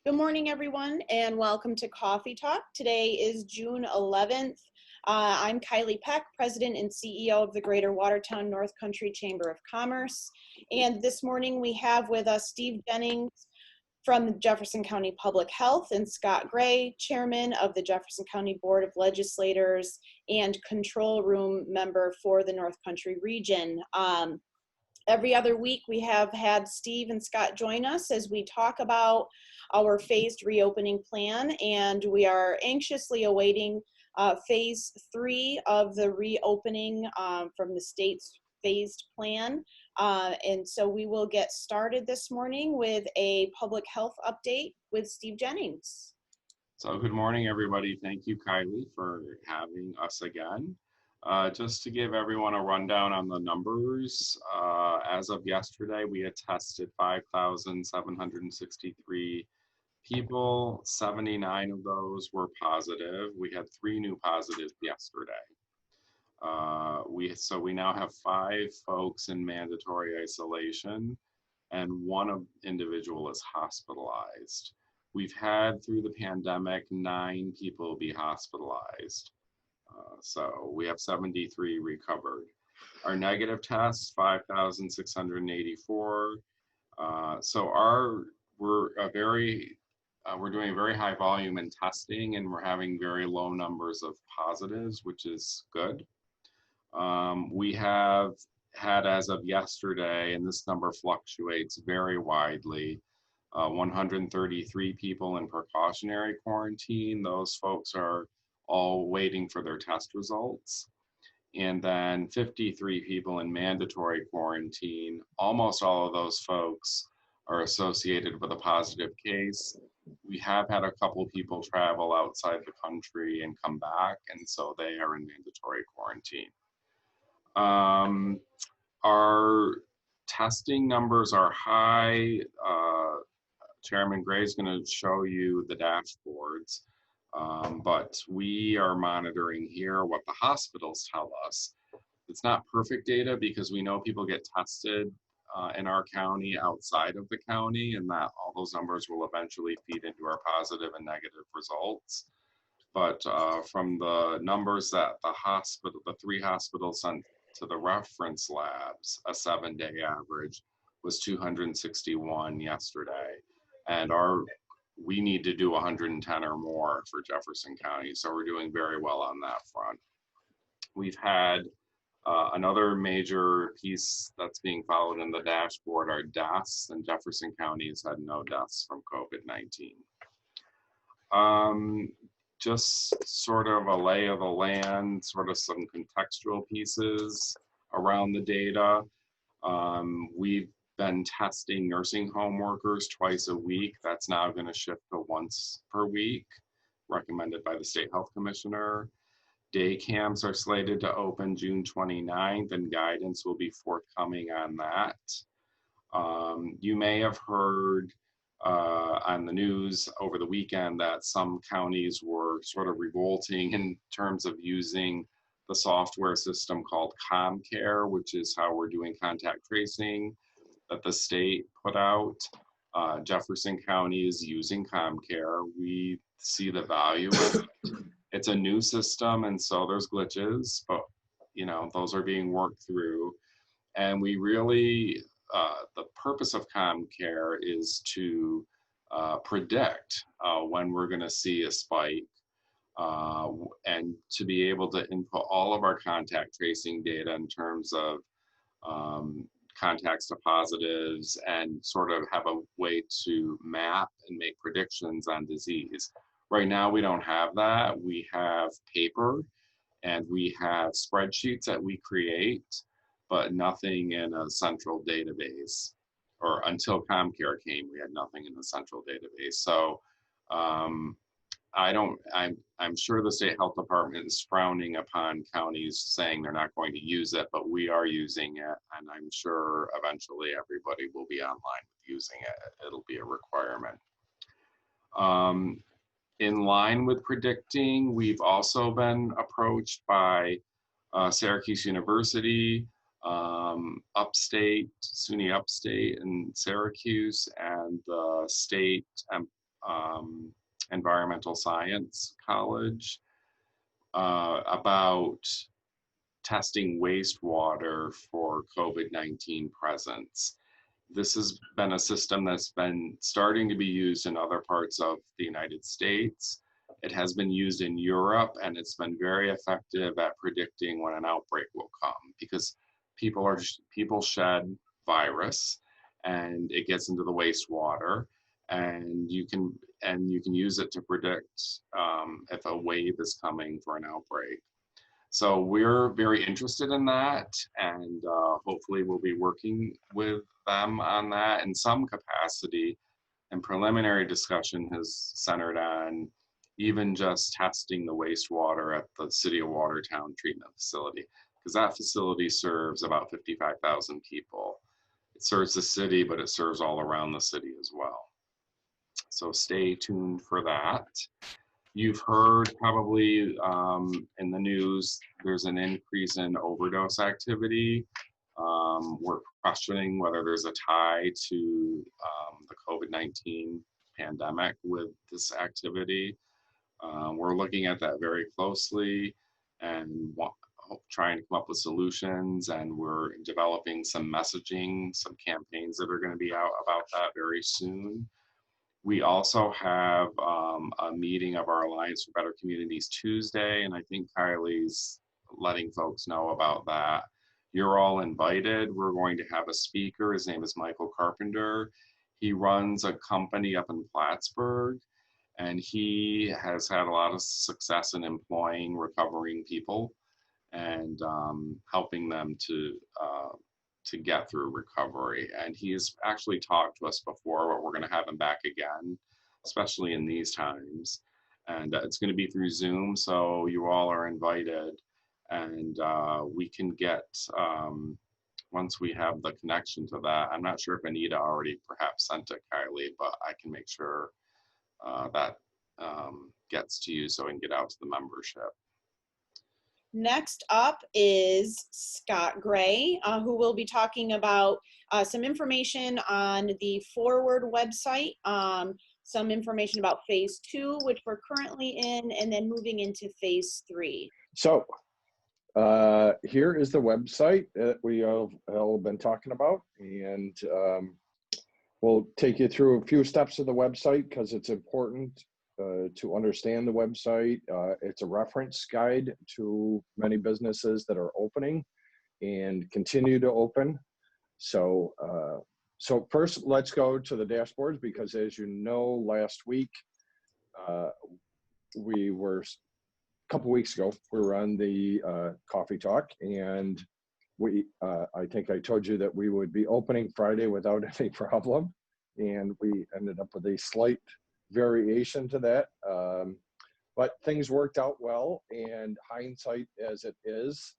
Good morning, everyone, and welcome to Coffee Talk. Today is June 11th. I'm Kylie Peck, President and CEO of the Greater Watertown North Country Chamber of Commerce. And this morning we have with us Steve Jennings from Jefferson County Public Health and Scott Gray, Chairman of the Jefferson County Board of Legislators and Control Room member for the North Country region. Every other week, we have had Steve and Scott join us as we talk about our phased reopening plan, and we are anxiously awaiting phase 3 of the reopening from the state's phased plan. And so we will get started this morning with a public health update with Steve Jennings. So good morning, everybody. Thank you, Kylie, for having us again. Just to give everyone a rundown on the numbers, as of yesterday, we had tested 5,763 people. 79 of those were positive. We had 3 new positives yesterday. So we now have 5 folks in mandatory isolation, and 1 individual is hospitalized. We've had, through the pandemic, 9 people be hospitalized. So we have 73 recovered. Our negative tests, 5,684. So we're doing a very high volume in testing, and we're having very low numbers of positives, which is good. We have had, as of yesterday, and this number fluctuates very widely, 133 people in precautionary quarantine. Those folks are all waiting for their test results. And then 53 people in mandatory quarantine. Almost all of those folks are associated with a positive case. We have had a couple people travel outside the country and come back, and so they are in mandatory quarantine. Our testing numbers are high. Chairman Gray is going to show you the dashboards. But we are monitoring here what the hospitals tell us. It's not perfect data because we know people get tested in our county outside of the county, and that all those numbers will eventually feed into our positive and negative results. But from the numbers that the 3 hospitals sent to the reference labs, a 7-day average was 261 yesterday. And we need to do 110 or more for Jefferson County. So we're doing very well on that front. We've had another major piece that's being followed in the dashboard are deaths, and Jefferson County has had no deaths from COVID-19. Just sort of a lay of the land, sort of some contextual pieces around the data. We've been testing nursing home workers twice a week. That's now going to shift to once per week, recommended by the State Health Commissioner. Day camps are slated to open June 29th, and guidance will be forthcoming on that. You may have heard on the news over the weekend that some counties were sort of revolting in terms of using the software system called CommCare, which is how we're doing contact tracing that the state put out. Jefferson County is using CommCare. We see the value of it. It's a new system, and so there's glitches, but those are being worked through. And we really, the purpose of CommCare is to predict when we're going to see a spike, and to be able to input all of our contact tracing data in terms of contacts to positives, and sort of have a way to map and make predictions on disease. Right now, we don't have that. We have paper and we have spreadsheets that we create, but nothing in a central database. Or until CommCare came, we had nothing in the central database. So I'm sure the State Health Department is frowning upon counties saying they're not going to use it, but we are using it, and I'm sure eventually everybody will be online using it. It'll be a requirement. In line with predicting, we've also been approached by Syracuse University, SUNY Upstate in Syracuse, and the state Environmental Science College about testing wastewater for COVID-19 presence. This has been a system that's been starting to be used in other parts of the United States. It has been used in Europe, and it's been very effective at predicting when an outbreak will come, because people shed virus and it gets into the wastewater, and you can use it to predict if a wave is coming for an outbreak. So we're very interested in that, and hopefully we'll be working with them on that in some capacity. And preliminary discussion has centered on even just testing the wastewater at the City of Watertown treatment facility, because that facility serves about 55,000 people. It serves the city, but it serves all around the city as well. So stay tuned for that. You've heard probably in the news, there's an increase in overdose activity. We're questioning whether there's a tie to the COVID-19 pandemic with this activity. We're looking at that very closely and trying to come up with solutions, and we're developing some messaging, some campaigns that are going to be out about that very soon. We also have a meeting of our Alliance for Better Communities Tuesday, and I think Kylie's letting folks know about that. You're all invited. We're going to have a speaker. His name is Michael Carpenter. He runs a company up in Plattsburgh, and he has had a lot of success in employing recovering people and helping them to get through recovery. And he's actually talked to us before, but we're going to have him back again, especially in these times. And it's going to be through Zoom, so you all are invited. And we can get, once we have the connection to that, I'm not sure if Anita already perhaps sent it, Kylie, but I can make sure that gets to you so we can get out to the membership. Next up is Scott Gray, who will be talking about some information on the Forward website, some information about phase 2, which we're currently in, and then moving into phase 3. So here is the website that we have all been talking about, and we'll take you through a few steps of the website because it's important to understand the website. It's a reference guide to many businesses that are opening and continue to open. So, so first, let's go to the dashboards, because as you know, last week, a couple weeks ago, we were on the Coffee Talk, and I think I told you that we would be opening Friday without any problem, and we ended up with a slight variation to that, but things worked out well, and hindsight as it is,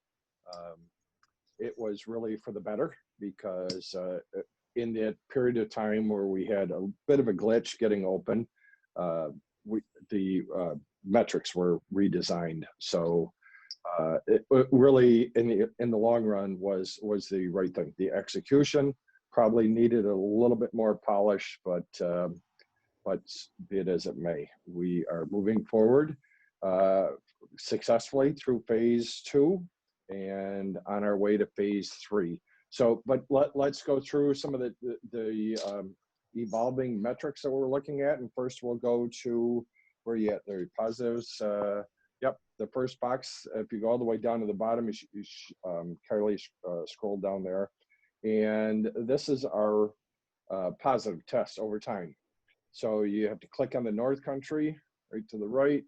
it was really for the better, because in that period of time where we had a bit of a glitch getting open, the metrics were redesigned. So it really, in the long run, was the right thing. The execution probably needed a little bit more polish, but be it as it may, we are moving forward successfully through phase 2 and on our way to phase 3. So, but let's go through some of the evolving metrics that we're looking at. And first we'll go to, where you at there, positives. Yep, the first box, if you go all the way down to the bottom, Kylie, scroll down there. And this is our positive test over time. So you have to click on the North Country right to the right,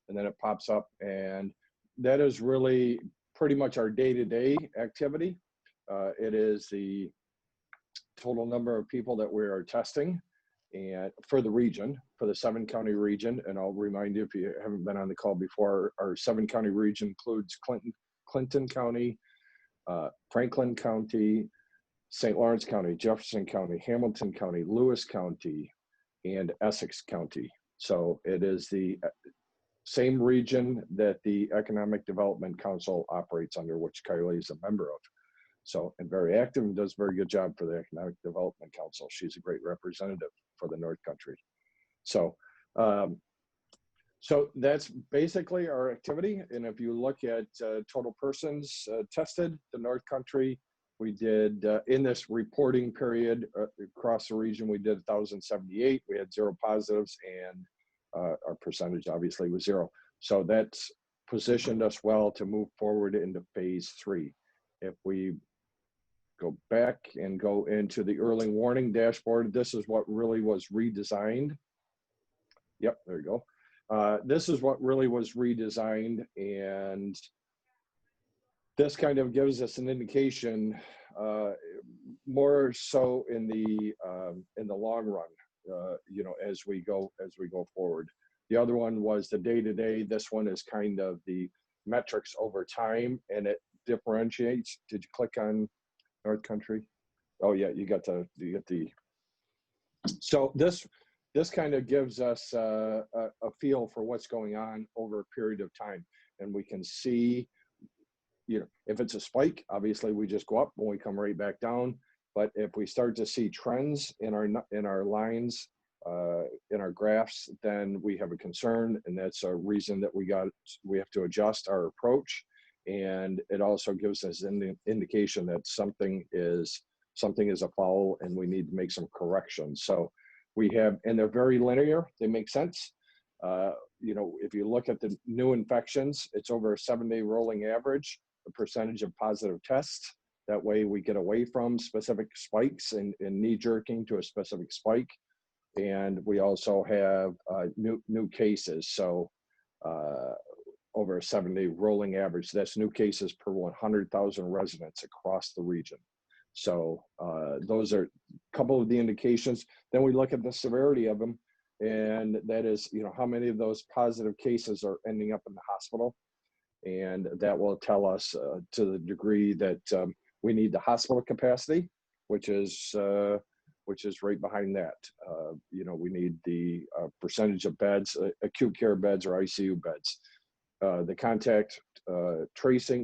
and then it pops up, and that is really pretty much our day-to-day activity. It is the total number of people that we are testing, and for the region, for the 7-county region. And I'll remind you, if you haven't been on the call before, our 7-county region includes Clinton County, Franklin County, St. Lawrence County, Jefferson County, Hamilton County, Lewis County, and Essex County. So it is the same region that the Economic Development Council operates under, which Kylie is a member of. So, and very active and does a very good job for the Economic Development Council. She's a great representative for the North Country. So, um, so that's basically our activity. And if you look at total persons tested, the North Country, we did in this reporting period across the region, we did 1,078. We had 0 positives, and our percentage obviously was 0. So that's positioned us well to move forward into phase 3. If we go back and go into the early warning dashboard, this is what really was redesigned. Yep, there you go. This is what really was redesigned, and this kind of gives us an indication, more so in the long run, you know, as we go forward. The other one was the day-to-day. This one is kind of the metrics over time, and it differentiates. Did you click on North Country? Oh yeah, you get the. So this kind of gives us a feel for what's going on over a period of time, and we can see, you know, if it's a spike, obviously we just go up and we come right back down. But if we start to see trends in our lines, in our graphs, then we have a concern, and that's a reason that we have to adjust our approach. And it also gives us an indication that something is afoul, and we need to make some corrections. So we have, and they're very linear. They make sense. You know, if you look at the new infections, it's over a 7-day rolling average, the percentage of positive tests. That way we get away from specific spikes and knee jerking to a specific spike. And we also have new cases. So over a 7-day rolling average, that's new cases per 100,000 residents across the region. So those are a couple of the indications. Then we look at the severity of them, and that is, you know, how many of those positive cases are ending up in the hospital. And that will tell us to the degree that we need the hospital capacity, which is right behind that. You know, we need the percentage of beds, acute care beds or ICU beds. The contact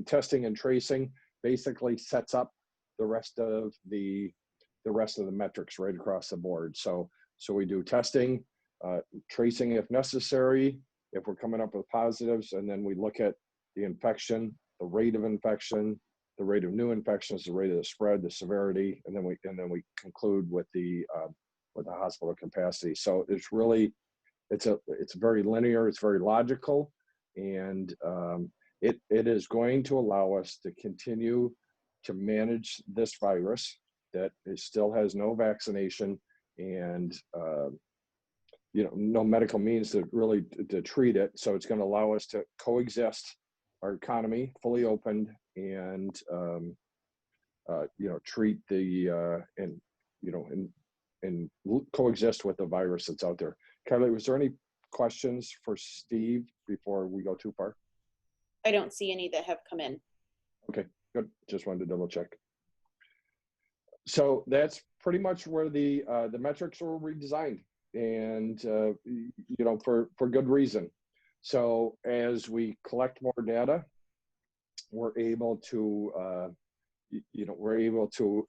testing and tracing basically sets up the rest of the metrics right across the board. So we do testing, tracing if necessary, if we're coming up with positives, and then we look at the infection, the rate of infection, the rate of new infections, the rate of the spread, the severity, and then we conclude with the hospital capacity. So it's really, it's very linear, it's very logical, and it is going to allow us to continue to manage this virus that still has no vaccination and you know, no medical means to treat it. So it's going to allow us to coexist, our economy fully opened, and you know, treat and coexist with the virus that's out there. Kylie, was there any questions for Steve before we go too far? I don't see any that have come in. Okay, good. Just wanted to double check. So that's pretty much where the metrics were redesigned, and you know, for good reason. So as we collect more data, we're able to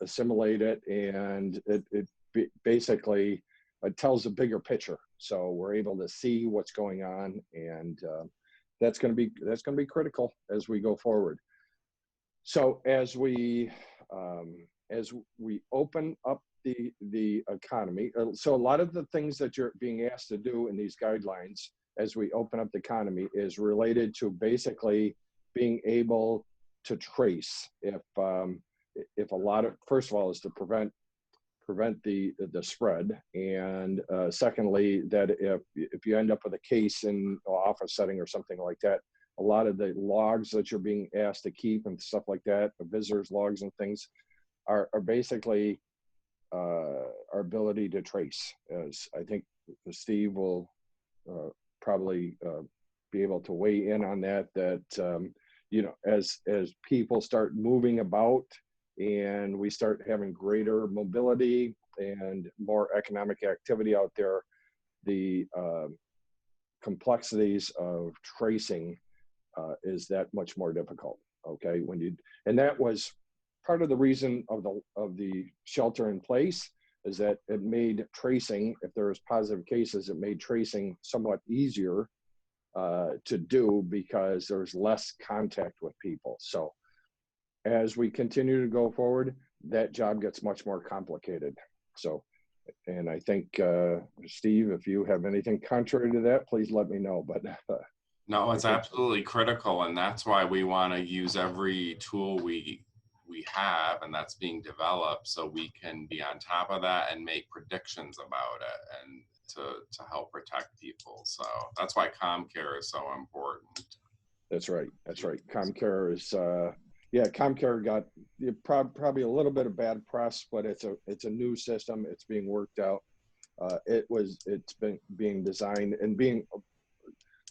assimilate it, and it basically tells a bigger picture. So we're able to see what's going on, and that's going to be critical as we go forward. So as we open up the economy, so a lot of the things that you're being asked to do in these guidelines as we open up the economy is related to basically being able to trace if a lot of, first of all, is to prevent the spread, and secondly, that if you end up with a case in an office setting or something like that, a lot of the logs that you're being asked to keep and stuff like that, the visitors logs and things, are basically our ability to trace. As I think Steve will probably be able to weigh in on that. You know, as people start moving about and we start having greater mobility and more economic activity out there, the complexities of tracing is that much more difficult. Okay, and that was part of the reason of the shelter in place, is that it made tracing, if there was positive cases, it made tracing somewhat easier to do because there's less contact with people. So as we continue to go forward, that job gets much more complicated. So, and I think, Steve, if you have anything contrary to that, please let me know. But No, it's absolutely critical, and that's why we want to use every tool we have, and that's being developed, so we can be on top of that and make predictions about it, and to help protect people. So that's why ComCare is so important. That's right. That's right. ComCare is, yeah, ComCare got probably a little bit of bad press, but it's a new system. It's being worked out. It's been being designed and being.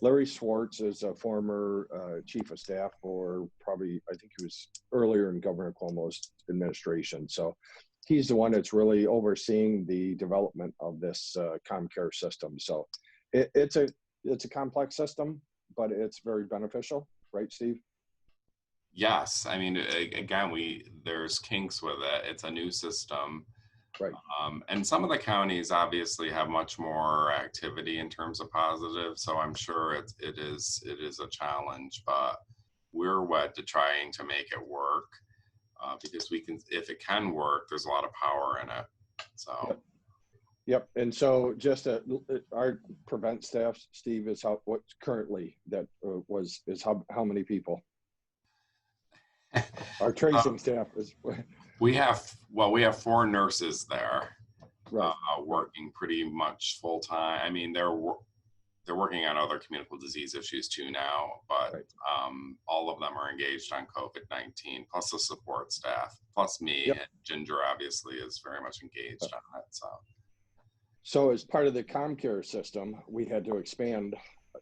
Larry Schwartz is a former chief of staff for probably, I think he was earlier in Governor Cuomo's administration. So he's the one that's really overseeing the development of this ComCare system. So it's a complex system, but it's very beneficial, right, Steve? Yes, I mean, again, there's kinks with it. It's a new system. Right. And some of the counties obviously have much more activity in terms of positive, so I'm sure it is a challenge, but we're wed to trying to make it work because we can, if it can work, there's a lot of power in it. So. Yep. And so just our prevent staff, Steve, is what's currently that is how many people? Our tracing staff is. We have 4 nurses there, right. working pretty much full time. I mean, they're working on other communicable disease issues too now, but right. All of them are engaged on COVID-19, plus the support staff, plus me. Yep. And Ginger obviously is very much engaged on it. So as part of the ComCare system, we had to expand,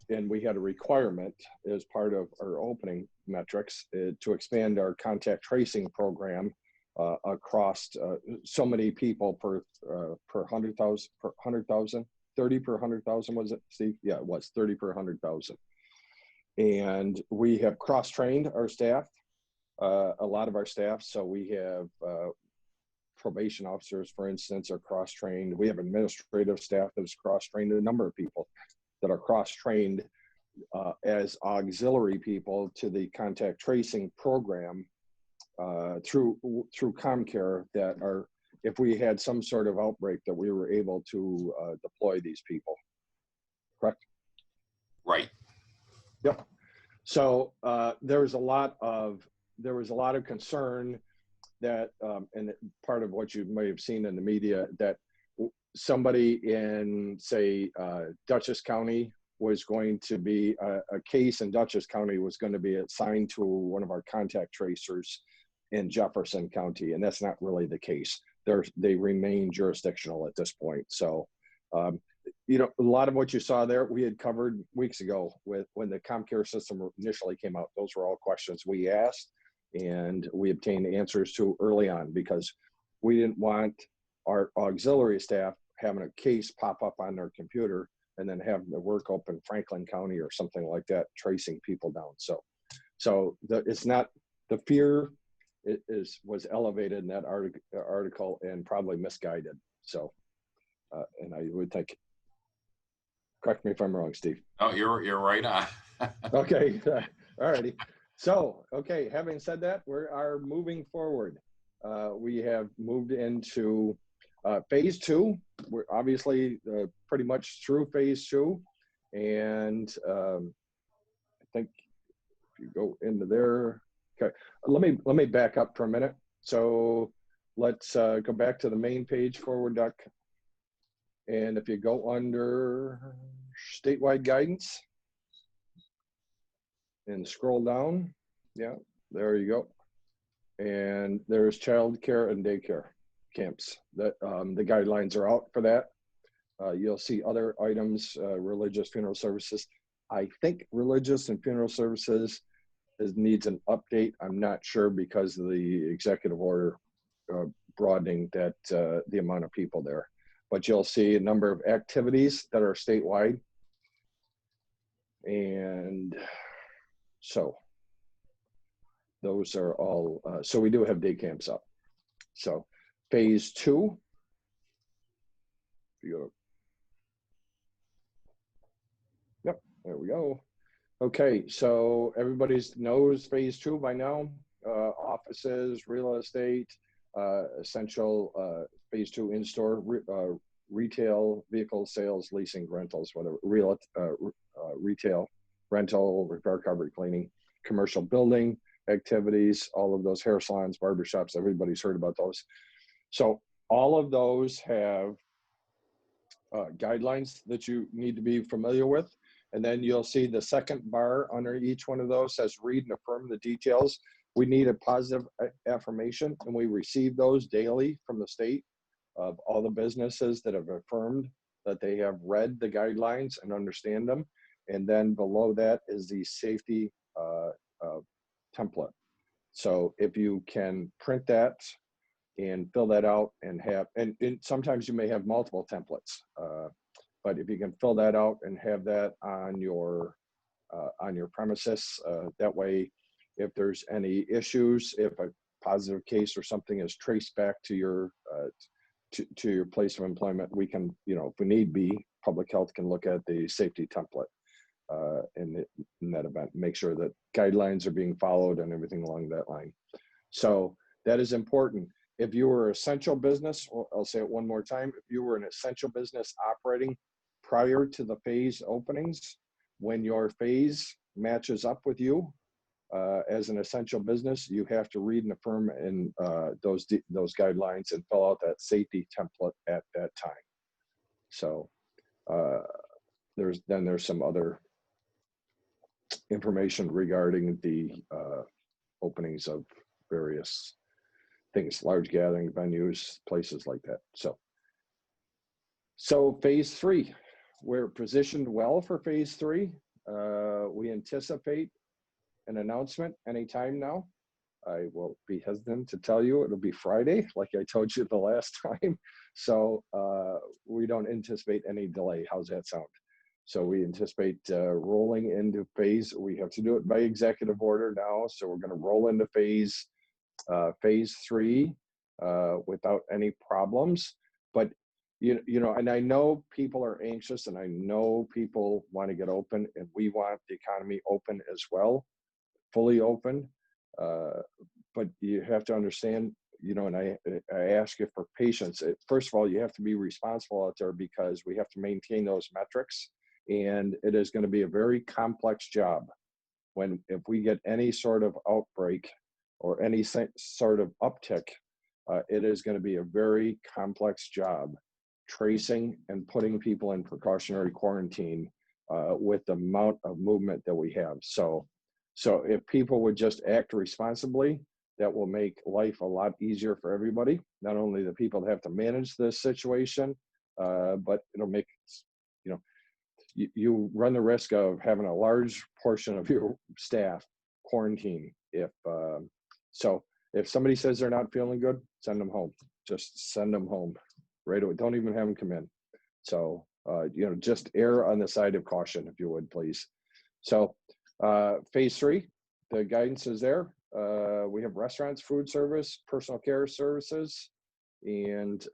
and we had a requirement as part of our opening metrics to expand our contact tracing program across so many people per 100,000, 30 per 100,000, was it, Steve? Yeah, it was 30 per 100,000. And we have cross-trained our staff, a lot of our staff. So we have probation officers, for instance, are cross-trained. We have administrative staff that's cross-trained, a number of people that are cross-trained as auxiliary people to the contact tracing program through ComCare, that are, if we had some sort of outbreak, that we were able to deploy these people. Correct? Right. Yep. So there was a lot of concern that, and part of what you may have seen in the media, that somebody in, say, Dutchess County was going to be a case in Dutchess County was going to be assigned to one of our contact tracers in Jefferson County, and that's not really the case. They remain jurisdictional at this point. So, you know, a lot of what you saw there, we had covered weeks ago when the ComCare system initially came out. Those were all questions we asked, and we obtained answers to early on, because we didn't want our auxiliary staff having a case pop up on their computer and then having to work up in Franklin County or something like that, tracing people down. So it's not, the fear was elevated in that article and probably misguided. So, and I would think, correct me if I'm wrong, Steve. Oh, you're right on. Okay, all righty. So, okay, having said that, we are moving forward. We have moved into phase 2. We're obviously pretty much through phase 2. And I think if you go into there, okay, let me back up for a minute. So let's go back to the main page, forward doc. And if you go under statewide guidance and scroll down, yeah, there you go. And there's child care and daycare camps. That the guidelines are out for that. You'll see other items, religious funeral services. I think religious and funeral services needs an update. I'm not sure, because of the executive order broadening that the amount of people there. But you'll see a number of activities that are statewide. And so those are all, so we do have day camps up. So phase 2 Beautiful. Yep, there we go. Okay, so everybody knows phase two by now. Offices, real estate, essential phase two in-store retail, vehicle sales, leasing, rentals, whatever, retail, rental, repair, recovery, cleaning, commercial building activities, all of those, hair salons, barbershops, everybody's heard about those. So all of those have guidelines that you need to be familiar with. And then you'll see the second bar under each one of those says read and affirm the details. We need a positive affirmation, and we receive those daily from the state of all the businesses that have affirmed that they have read the guidelines and understand them. And then below that is the safety template. So if you can print that and fill that out and have, and sometimes you may have multiple templates, but if you can fill that out and have that on your premises, that way, if there's any issues, if a positive case or something is traced back to your to your place of employment, we can, if we need be, public health can look at the safety template in that event, make sure that guidelines are being followed and everything along that line. So that is important. If you were essential business, I'll say it one more time, if you were an essential business operating prior to the phase openings, when your phase matches up with you as an essential business, you have to read and affirm in those guidelines and fill out that safety template at that time. So there's some other information regarding the openings of various things, large gathering venues, places like that. So phase three, we're positioned well for phase three. We anticipate an announcement anytime now. I will be hesitant to tell you it'll be Friday, like I told you the last time. So we don't anticipate any delay. How's that sound? So we anticipate rolling into phase. We have to do it by executive order now. So we're going to roll into phase three without any problems. But and I know people are anxious, and I know people want to get open, and we want the economy open as well, fully open. But you have to understand, and I ask you for patience. First of all, you have to be responsible out there because we have to maintain those metrics, and it is going to be a very complex job. If we get any sort of outbreak or any sort of uptick, it is going to be a very complex job tracing and putting people in precautionary quarantine with the amount of movement that we have. So if people would just act responsibly, that will make life a lot easier for everybody, not only the people that have to manage this situation, but it'll make, you run the risk of having a large portion of your staff quarantine. If somebody says they're not feeling good, send them home. Just send them home right away. Don't even have them come in. So, just err on the side of caution, if you would, please. So phase three, the guidance is there. We have restaurants, food service, personal care services, and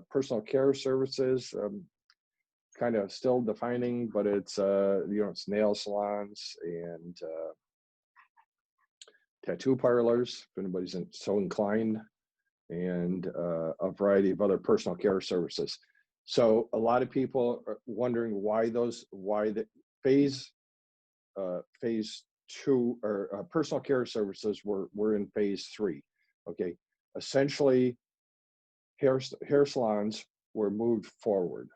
personal care services, kind of still defining, but it's, it's nail salons and tattoo parlors, if anybody's so inclined, and a variety of other personal care services. So a lot of people are wondering why the phase two or personal care services were in phase three. Okay, essentially hair salons were moved forward.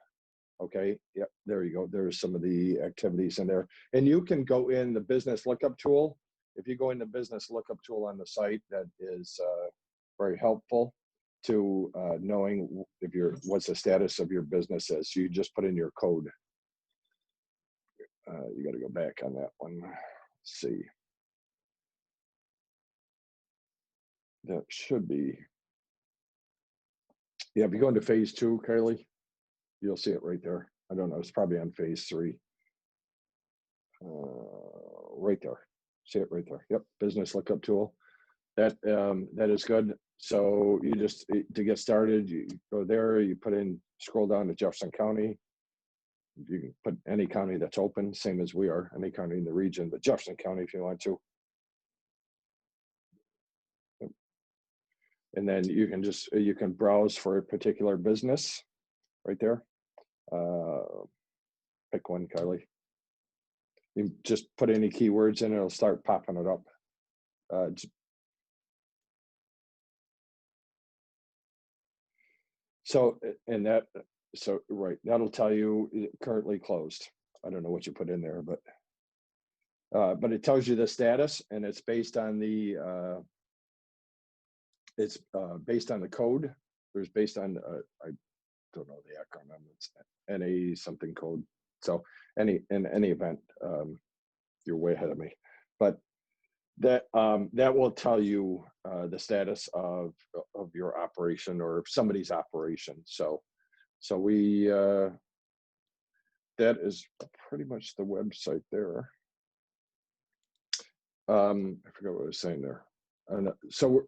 Okay, yep, there you go. There's some of the activities in there, and you can go in the business lookup tool. If you go in the business lookup tool on the site, that is very helpful to knowing what's the status of your business is. You just put in your code. You got to go back on that one. Let's see. That should be. Yeah, if you go into phase two, Kylie, you'll see it right there. I don't know. It's probably on phase three. Right there. See it right there. Yep. Business lookup tool. that is good. So you just, to get started, you go there, you put in, scroll down to Jefferson County. You can put any county that's open, same as we are, any county in the region, but Jefferson County if you want to. And then you can just, you can browse for a particular business right there. Pick one, Kylie. You just put any keywords in, it'll start popping it up. So, and that, so, right, that'll tell you currently closed. I don't know what you put in there, but it tells you the status, and it's based on the, based on the code. There's based on, I don't know the acronym, it's NA something code. So in any event, you're way ahead of me, but that will tell you the status of your operation or somebody's operation. So we, that is pretty much the website there. I forgot what I was saying there. And so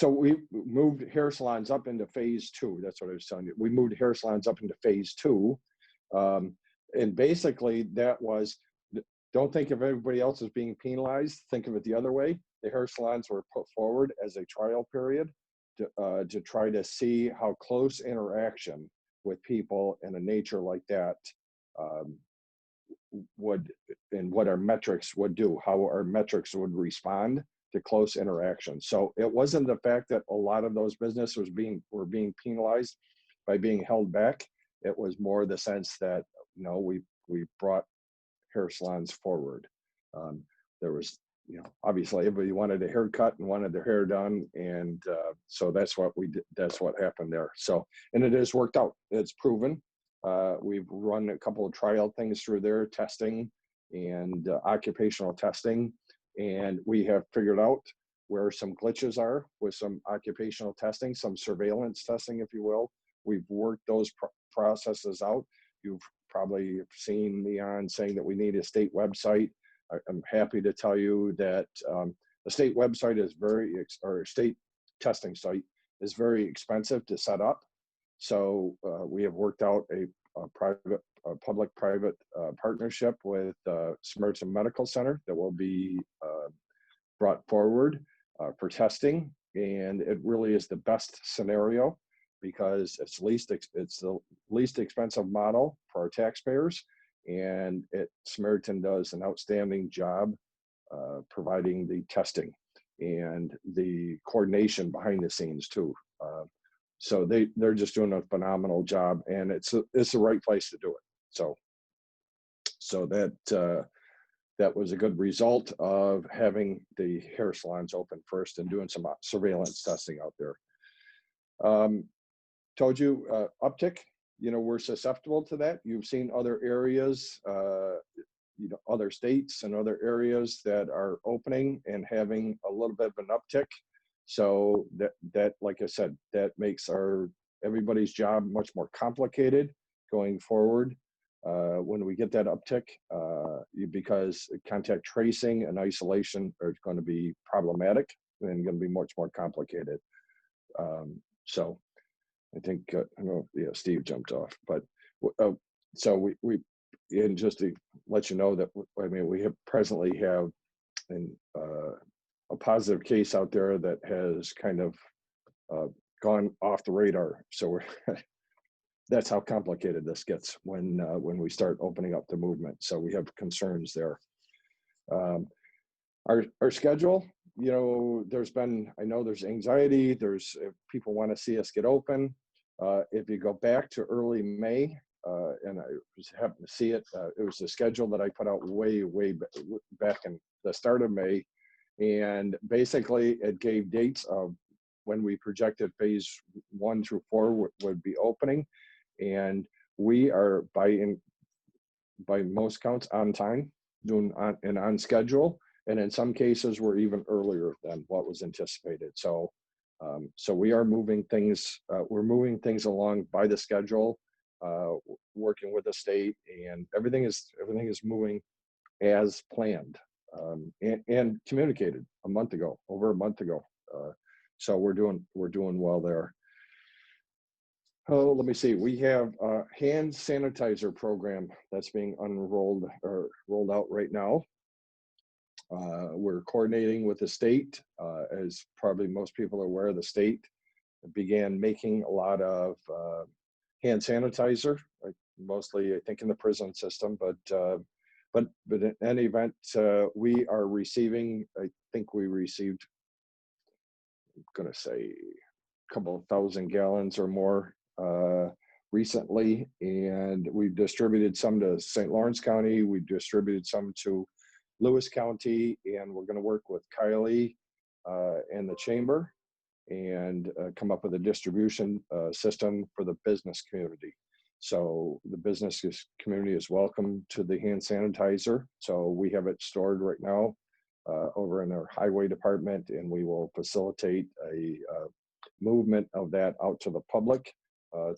we moved hair salons up into phase 2. That's what I was telling you. We moved hair salons up into phase 2. And basically that was, don't think of everybody else as being penalized. Think of it the other way. The hair salons were put forward as a trial period to try to see how close interaction with people in a nature like that would, and what our metrics would do, how our metrics would respond to close interaction. So it wasn't the fact that a lot of those businesses were being penalized by being held back. It was more the sense that, you know, we brought hair salons forward. There was, you know, obviously everybody wanted a haircut and wanted their hair done, and so that's what we did. That's what happened there. So, and it has worked out. It's proven. We've run a couple of trial things through there, testing and occupational testing, and we have figured out where some glitches are with some occupational testing, some surveillance testing, if you will. We've worked those processes out. You've probably seen me on saying that we need a state website. I'm happy to tell you that the state website is or state testing site is very expensive to set up. So we have worked out a public-private partnership with Samaritan Medical Center that will be brought forward for testing, and it really is the best scenario because it's the least expensive model for our taxpayers, and Samaritan does an outstanding job providing the testing and the coordination behind the scenes too. So they're just doing a phenomenal job, and it's the right place to do it. So that was a good result of having the hair salons open first and doing some surveillance testing out there. Told you uptick. You know, we're susceptible to that. You've seen other areas, you know, other states and other areas that are opening and having a little bit of an uptick. So that, like I said, that makes everybody's job much more complicated going forward when we get that uptick, because contact tracing and isolation are going to be problematic and going to be much more complicated. So I think I know, yeah, Steve jumped off, but so we and just to let you know that, I mean, we presently have a positive case out there that has kind of gone off the radar. So that's how complicated this gets when we start opening up the movement. So we have concerns there. Our schedule, you know, I know there's anxiety. If people want to see us get open. If you go back to early May, and I happened to see it, it was the schedule that I put out way back in the start of May. And basically it gave dates of when we projected phase 1 through 4 would be opening. And we are by most counts on time, on schedule. And in some cases we're even earlier than what was anticipated. So we are moving things, we're moving things along by the schedule, working with the state, and everything is moving as planned. And communicated over a month ago. So we're doing well there. Oh, let me see. We have a hand sanitizer program that's being unrolled or rolled out right now. We're coordinating with the state. As probably most people are aware, the state began making a lot of hand sanitizer, like mostly I think in the prison system, but in any event, we are receiving, I think we received, I'm gonna say a couple of thousand gallons or more recently, and we've distributed some to St. Lawrence County, we've distributed some to Lewis County, and we're gonna work with Kylie and the chamber and come up with a distribution system for the business community. So the business community is welcome to the hand sanitizer. So we have it stored right now over in our highway department, and we will facilitate a movement of that out to the public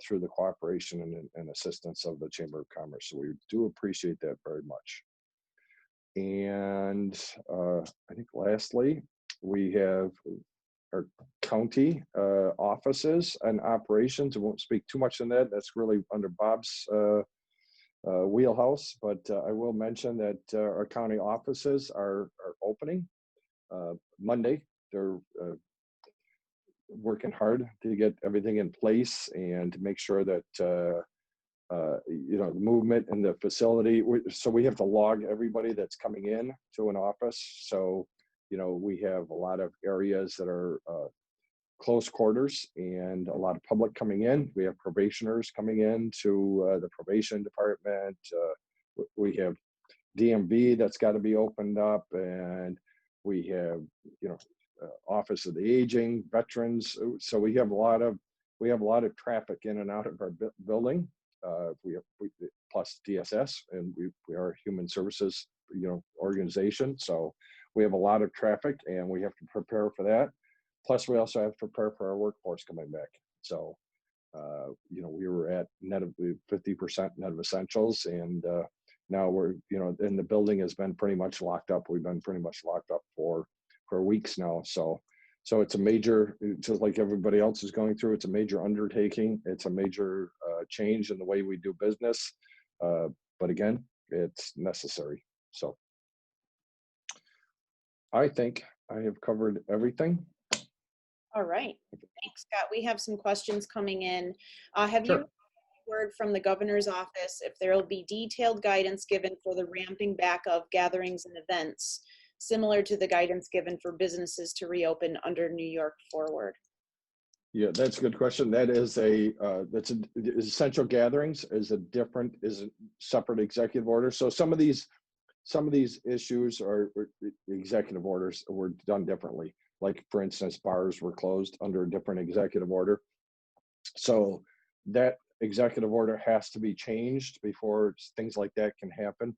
through the cooperation and assistance of the Chamber of Commerce. So we do appreciate that very much. And I think lastly, we have our county offices and operations. I won't speak too much on that. That's really under Bob's wheelhouse, but I will mention that our county offices are opening Monday. They're working hard to get everything in place and to make sure that you know, the movement in the facility. So we have to log everybody that's coming in to an office. So you know, we have a lot of areas that are close quarters and a lot of public coming in. We have probationers coming in to the probation department. We have DMV that's got to be opened up, and we have, you know, Office of the Aging, veterans. So we have a lot of traffic in and out of our building. We plus DSS, and we are a human services, you know, organization. So we have a lot of traffic, and we have to prepare for that. Plus, we also have to prepare for our workforce coming back. So, you know, we were at net of 50% net of essentials, and now we're, you know, and the building has been pretty much locked up. We've been pretty much locked up for weeks now. So it's a major, just like everybody else is going through, it's a major undertaking. It's a major change in the way we do business. But again, it's necessary. So I think I have covered everything. All right. Thanks, Scott. We have some questions coming in. Have Sure. you word from the governor's office if there will be detailed guidance given for the ramping back of gatherings and events, similar to the guidance given for businesses to reopen under New York Forward? Yeah, that's a good question. That is essential gatherings is a separate executive order. So some of these issues are executive orders were done differently. Like for instance, bars were closed under a different executive order. So that executive order has to be changed before things like that can happen.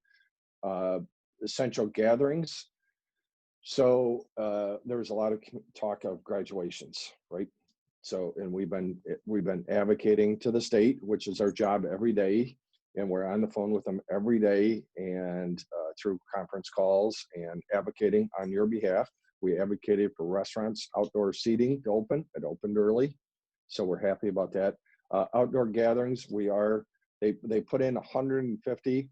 Essential gatherings. So there was a lot of talk of graduations, right? So, and we've been advocating to the state, which is our job every day, and we're on the phone with them every day and through conference calls and advocating on your behalf. We advocated for restaurants, outdoor seating to open. It opened early, so we're happy about that. Outdoor gatherings, they put in 150.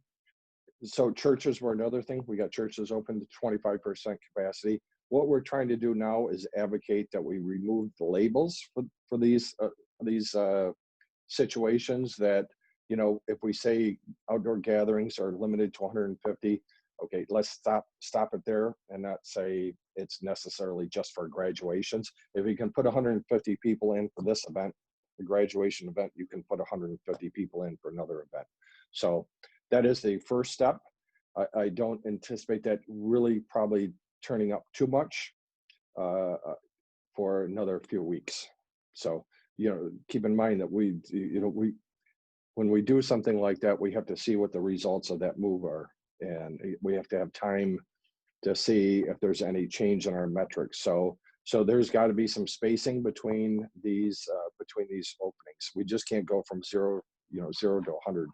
So churches were another thing. We got churches open to 25% capacity. What we're trying to do now is advocate that we remove the labels for these situations. That, you know, if we say outdoor gatherings are limited to 150, okay, let's stop it there and not say it's necessarily just for graduations. If you can put 150 people in for this event, the graduation event, you can put 150 people in for another event. So that is the first step. I don't anticipate that really probably turning up too much for another few weeks. So, you know, keep in mind that when we do something like that, we have to see what the results of that move are. And we have to have time to see if there's any change in our metrics. So there's got to be some spacing between these openings. We just can't go from zero to 100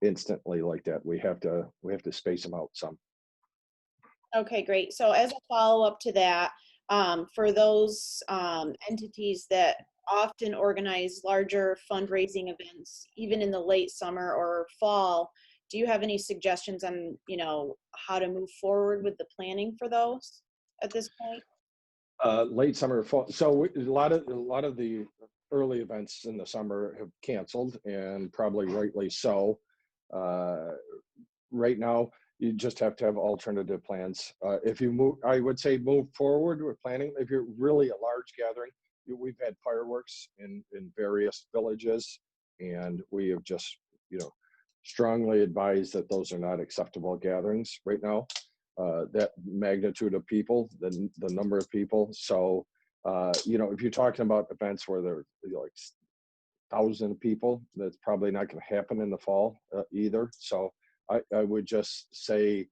instantly like that. We have to space them out some. Okay, great. So as a follow-up to that, For those entities that often organize larger fundraising events, even in the late summer or fall, do you have any suggestions on, how to move forward with the planning for those at this point? Late summer, fall. So a lot of the early events in the summer have canceled, and probably rightly so. Uh, right now, you just have to have alternative plans. If you move, I would say move forward with planning. If you're really a large gathering, we've had fireworks in various villages, and we have just, you know, strongly advised that those are not acceptable gatherings right now. That magnitude of people, the number of people. So, if you're talking about events where there are, like 1,000 people, that's probably not going to happen in the fall either. So I would just say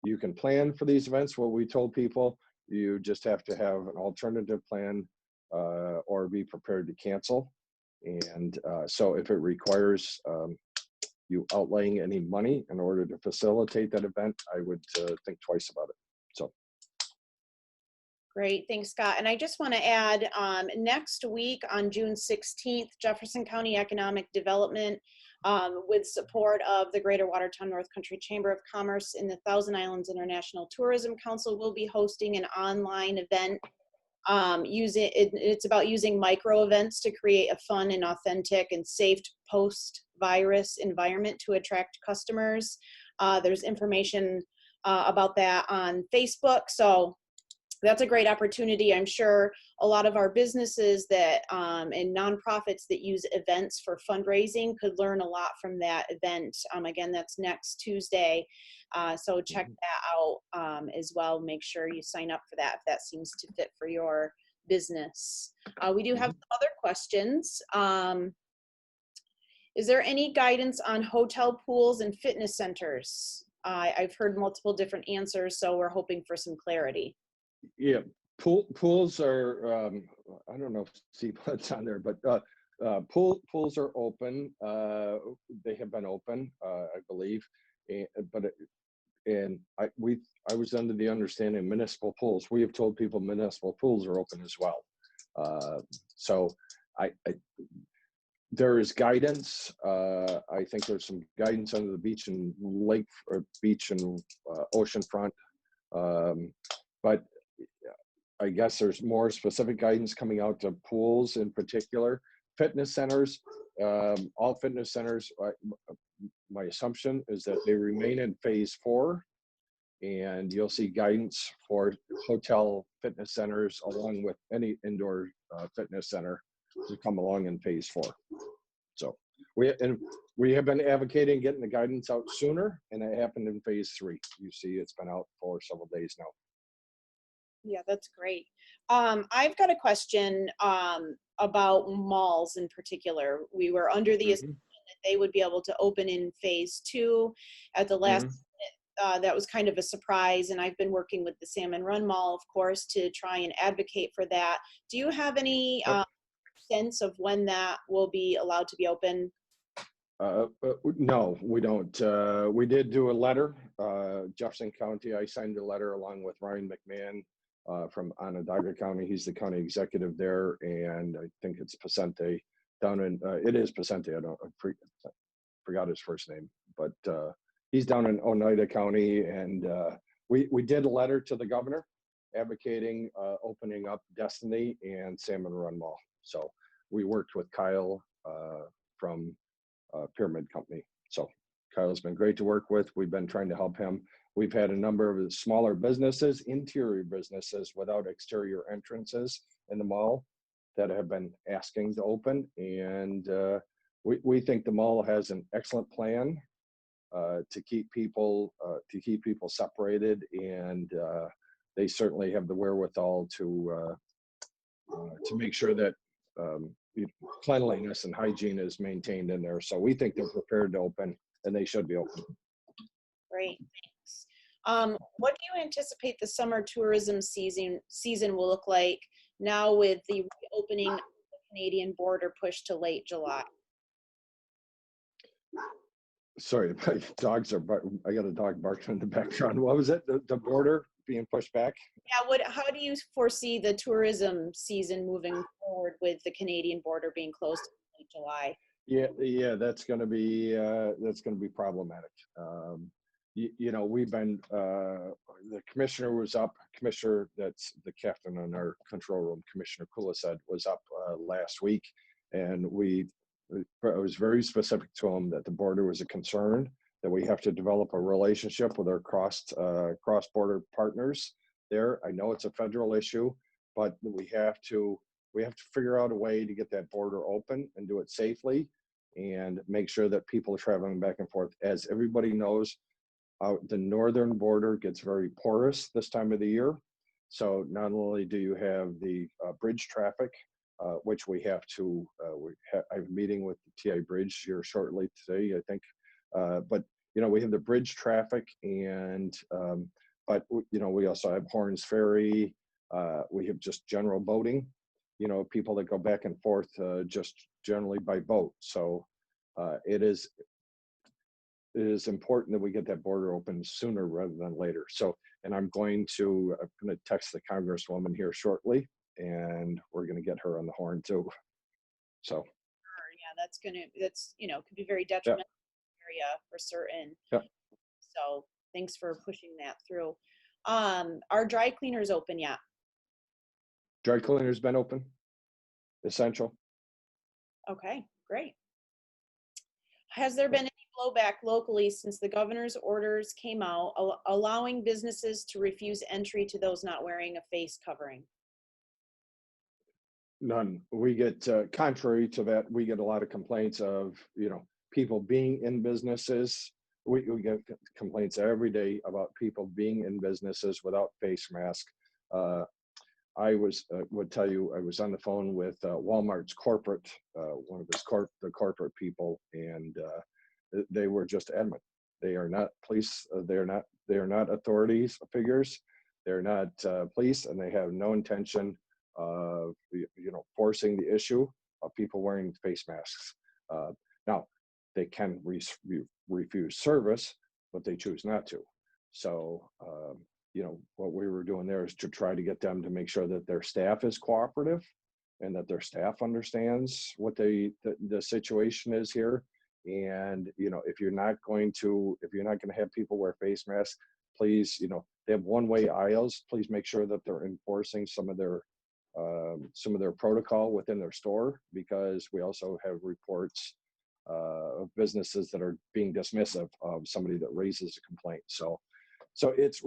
you can plan for these events. What we told people, you just have to have an alternative plan or be prepared to cancel. And so if it requires you outlaying any money in order to facilitate that event, I would think twice about it. So. Great, thanks, Scott. And I just want to add, next week on June 16th, Jefferson County Economic Development, with support of the Greater Watertown North Country Chamber of Commerce and the Thousand Islands International Tourism Council, will be hosting an online event. It's about using micro events to create a fun and authentic and safe post-virus environment to attract customers. There's information about that on Facebook. So that's a great opportunity. I'm sure a lot of our businesses that and nonprofits that use events for fundraising could learn a lot from that event. Again, that's next Tuesday. So check that out as well. Make sure you sign up for that if that seems to fit for your business. We do have some other questions. Is there any guidance on hotel pools and fitness centers? I've heard multiple different answers, so we're hoping for some clarity. Yeah, pools are, I don't know if Seabutt's on there, but pools are open. They have been open, I believe. I was under the understanding municipal pools. We have told people municipal pools are open as well. So there is guidance. I think there's some guidance under the beach and lake or beach and oceanfront. But I guess there's more specific guidance coming out to pools in particular. Fitness centers, all fitness centers, my assumption is that they remain in phase 4, and you'll see guidance for hotel fitness centers along with any indoor fitness center to come along in phase 4. So we have been advocating getting the guidance out sooner, and it happened in phase 3. You see, it's been out for several days now. Yeah, that's great. I've got a question about malls in particular. We were under the assumption that they would be able to open in phase 2 at the last minute. That was kind of a surprise, and I've been working with the Salmon Run Mall, of course, to try and advocate for that. Do you have any sense of when that will be allowed to be open? No, we don't. We did do a letter, Jefferson County. I signed a letter along with Ryan McMahon from Onondaga County. He's the county executive there, and I think it's Pacente down in. It is Pacente. I forgot his first name, but he's down in Oneida County, and we did a letter to the governor advocating opening up Destiny and Salmon Run Mall. So we worked with Kyle from Pyramid Company. So Kyle's been great to work with. We've been trying to help him. We've had a number of smaller businesses, interior businesses without exterior entrances in the mall that have been asking to open. And we think the mall has an excellent plan to keep people separated, and they certainly have the wherewithal to make sure that cleanliness and hygiene is maintained in there. So we think they're prepared to open, and they should be open. Great, thanks. What do you anticipate the summer tourism season will look like now with the reopening of the Canadian border pushed to late July? Sorry, my dogs are I got a dog barking in the background. What was it? The border being pushed back. Yeah, how do you foresee the tourism season moving forward with the Canadian border being closed in late July? Yeah, that's going to be problematic. You know, we've been the commissioner was up. Commissioner, that's the captain on our control room, Commissioner Kulised, was up last week, and I was very specific to him that the border was a concern, that we have to develop a relationship with our cross border partners there. I know it's a federal issue, but we have to figure out a way to get that border open and do it safely and make sure that people are traveling back and forth. As everybody knows, the northern border gets very porous this time of the year. So not only do you have the bridge traffic, which we have to, I have a meeting with the TI Bridge here shortly today, I think. But, you know, we have the bridge traffic but, you know, we also have Horns Ferry. We have just general boating, you know, people that go back and forth just generally by boat. So it is important that we get that border open sooner rather than later. So, and I'm going to text the Congresswoman here shortly, and we're going to get her on the horn too. So, Yeah, that's, you know, could be very yeah, detrimental area for certain. yeah. So thanks for pushing that through. Are dry cleaners open yet? Dry cleaner's been open, essential. Okay, great. Has there been any blowback locally since the governor's orders came out allowing businesses to refuse entry to those not wearing a face covering? None. We get, contrary to that, we get a lot of complaints of, you know, people being in businesses. We get complaints every day about people being in businesses without face mask. I would tell you, I was on the phone with Walmart's corporate, one of the corporate people, and they were just adamant. They are not police. They are not authorities figures. They're not police, and they have no intention of, you know, forcing the issue of people wearing face masks. Now, they can refuse service, but they choose not to. So, you know, what we were doing there is to try to get them to make sure that their staff is cooperative and that their staff understands what the situation is here. And, you know, if you're not going to have people wear face masks, please, you know, they have one-way aisles. Please make sure that they're enforcing some of their protocol within their store, because we also have reports of businesses that are being dismissive of somebody that raises a complaint. So it's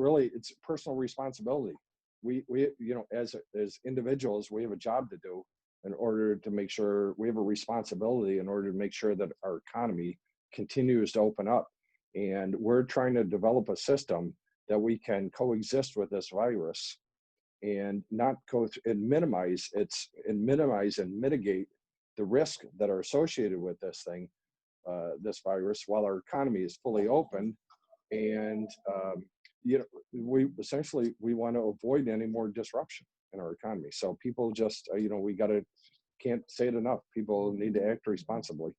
personal responsibility. We you know, as individuals, we have a job to do in order to make sure we have a responsibility in order to make sure that our economy continues to open up. And we're trying to develop a system that we can coexist with this virus and not minimize and mitigate the risk that are associated with this thing, this virus, while our economy is fully open. And you know, we want to avoid any more disruption in our economy. So people just, you know, can't say it enough. People need to act responsibly.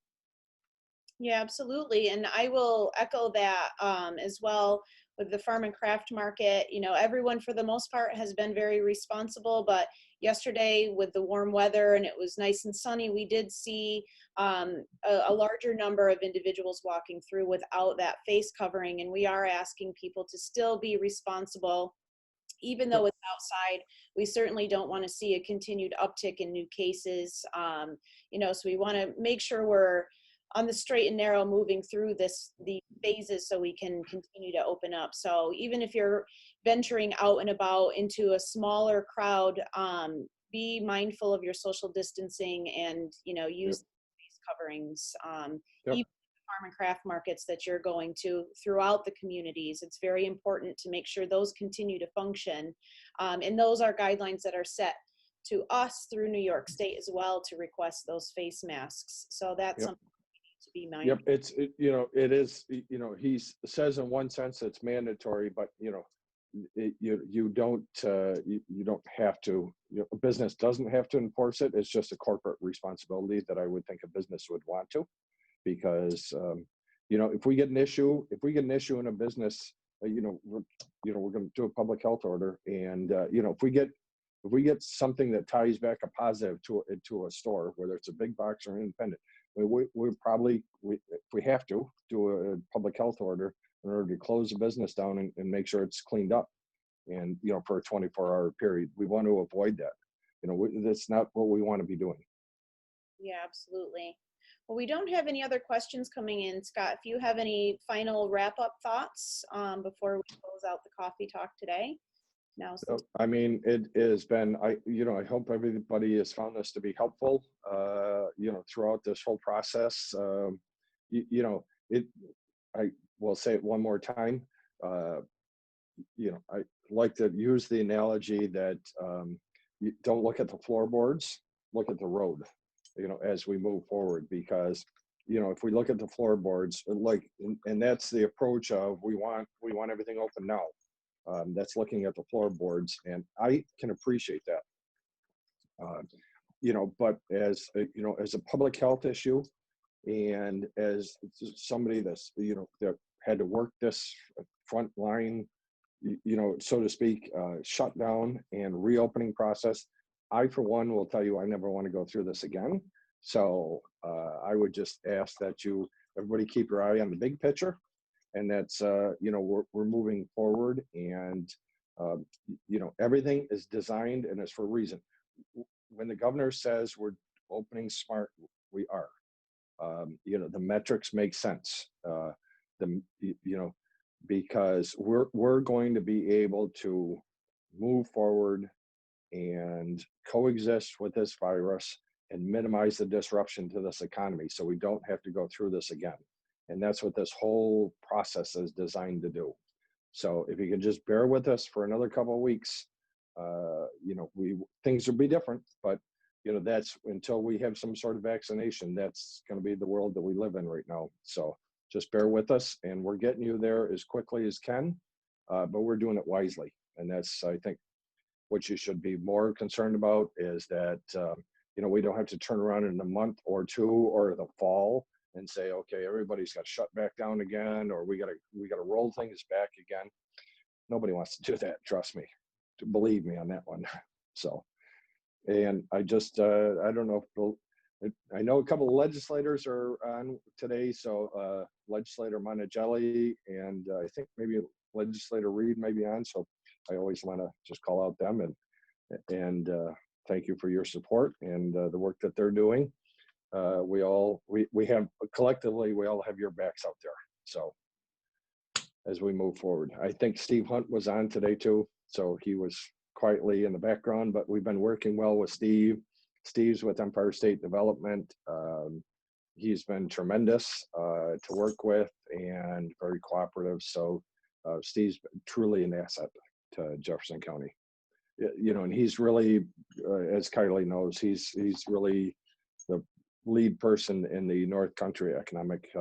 Yeah, absolutely. And I will echo that as well with the farm and craft market. You know, everyone for the most part has been very responsible, but yesterday with the warm weather and it was nice and sunny, we did see a larger number of individuals walking through without that face covering. And we are asking people to still be responsible. Even though it's outside, we certainly don't want to see a continued uptick in new cases. You know, so we want to make sure we're on the straight and narrow moving through the phases so we can continue to open up. So even if you're venturing out and about into a smaller crowd, be mindful of your social distancing and, you know, use face coverings. Even farm and craft markets that you're going to throughout the communities, it's very important to make sure those continue to function. And those are guidelines that are set to us through New York State as well to request those face masks. So that's something to be mindful. Yep, you know, it is, you know, he says in one sense it's mandatory, but you know, you don't have to, you know, a business doesn't have to enforce it. It's just a corporate responsibility that I would think a business would want to, because you know, if we get an issue in a business we're going to do a public health order, and if we get something that ties back a positive to a store, whether it's a big box or independent, we probably, if we have to, do a public health order in order to close the business down and make sure it's cleaned up, and for a 24-hour period. We want to avoid that. That's not what we want to be doing. Yeah, absolutely. Well, we don't have any other questions coming in. Scott, if you have any final wrap-up thoughts before we close out the coffee talk today. Now's the I mean, it has been, I hope everybody has found this to be helpful, throughout this whole process. I will say it one more time. I like to use the analogy that you don't look at the floorboards, look at the road, as we move forward, because, if we look at the floorboards, and that's the approach of, we want everything open now. That's looking at the floorboards, and I can appreciate that. But as a public health issue, and as somebody that's that had to work this front line, so to speak, shutdown and reopening process, I, for one, will tell you I never want to go through this again. So I would just ask that everybody keep your eye on the big picture. And that's, we're moving forward, and, everything is designed and is for a reason. When the governor says we're opening smart, we are. The metrics make sense. Because we're going to be able to move forward and coexist with this virus and minimize the disruption to this economy, so we don't have to go through this again. And that's what this whole process is designed to do. So if you can just bear with us for another couple of weeks, things will be different, but that's until we have some sort of vaccination. That's going to be the world that we live in right now. So just bear with us, and we're getting you there as quickly as can, but we're doing it wisely. And that's, I think, what you should be more concerned about is that, we don't have to turn around in a month or two or the fall and say, okay, everybody's got to shut back down again, or we got to roll things back again. Nobody wants to do that. Trust me, believe me on that one. So, and I just, I don't know if I know a couple of legislators are on today. So Legislator Monticelli and I think maybe Legislator Reed may be on. So I always want to just call out them and thank you for your support and the work that they're doing. We have collectively, we all have your backs out there. So as we move forward, I think Steve Hunt was on today too. So he was quietly in the background, but we've been working well with Steve. Steve's with Empire State Development. He's been tremendous to work with and very cooperative. So Steve's truly an asset to Jefferson County. And he's really, as Kylie knows, he's really the lead person in the North Country Economic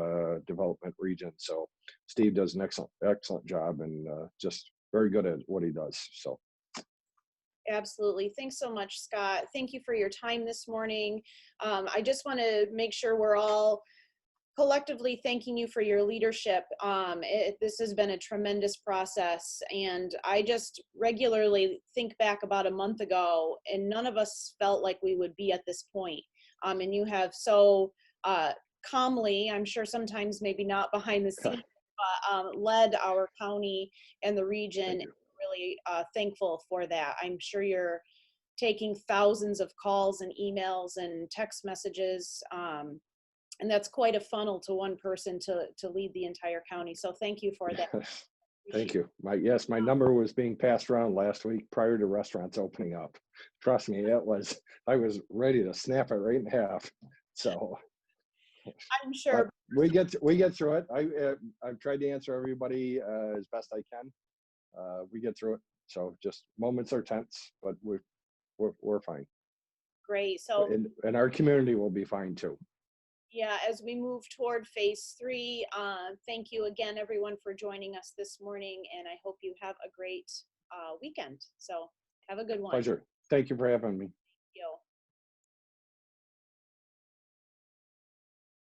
Development region. So Steve does an excellent job and just very good at what he does. So. Absolutely. Thanks so much, Scott. Thank you for your time this morning. I just want to make sure we're all collectively thanking you for your leadership. This has been a tremendous process, and I just regularly think back about a month ago, and none of us felt like we would be at this point. And you have so calmly, I'm sure sometimes maybe not behind the scenes, but led our county and the region. Really thankful for that. I'm sure you're taking thousands of calls and emails and text messages, and that's quite a funnel to one person to lead the entire county. So thank you for that. Thank you. My number was being passed around last week prior to restaurants opening up. Trust me, I was ready to snap it right in half. So I'm sure we get through it. I've tried to answer everybody as best I can. We get through it. So just moments are tense, but we're fine. Great. So and our community will be fine too. Yeah, as we move toward phase 3, thank you again, everyone, for joining us this morning, and I hope you have a great weekend. So have a good one. Pleasure. Thank you for having me. Thank you.